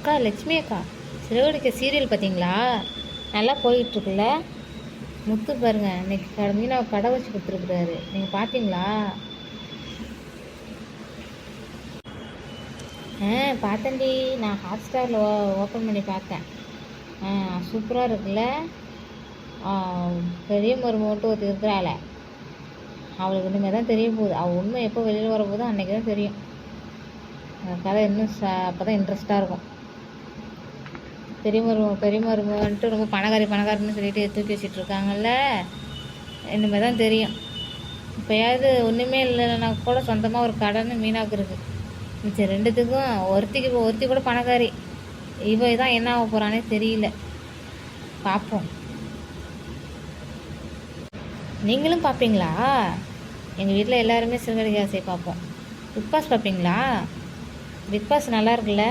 அக்கா லட்சுமி அக்கா, சிறுகடிக்க சீரியல் பார்த்தீங்களா? நல்லா போயிட்டுருக்குல்ல. முத்து பாருங்க இன்னைக்கு மீனாவை கடை வச்சு கொடுத்துருக்குறாரு. நீங்கள் பார்த்தீங்களா? பார்த்தேன்டி. நான் ஹாட்ஸ்டாரில் ஓப்பன் பண்ணி பார்த்தேன். சூப்பராக இருக்குல்ல. பெரிய மருமகன்ட்டு ஒருத்தர் இருக்கிறாள, அவளுக்கு இனிமேல் தான் தெரிய போகுது. அவள் உண்மை எப்போ வெளியில் வரப்போதோ அன்றைக்கி தான் தெரியும். கதை இன்னும் அப்போ தான் இன்ட்ரெஸ்ட்டாக இருக்கும். பெரிய மருமகன்ட்டு ரொம்ப பணக்காரின்னு சொல்லிட்டு தூக்கி வச்சுட்டு இருக்காங்கல்ல, இனிமேல் தான் தெரியும். இப்போயாவது ஒன்றுமே இல்லைன்னா கூட சொந்தமாக ஒரு கடைன்னு மீனாவுக்கு இருக்குது. மிச்சம் ரெண்டுத்துக்கும் ஒருத்தி கூட பணக்காரி. இவ தான் என்ன ஆக போகிறானே தெரியல. பார்ப்போம். நீங்களும் பார்ப்பீங்களா? எங்கள் வீட்டில் எல்லாருமே சிறுகடிக்க ஆசை பார்ப்போம். பிக் பாஸ் பார்ப்பீங்களா? பிக் பாஸ் நல்லா இருக்குல்ல.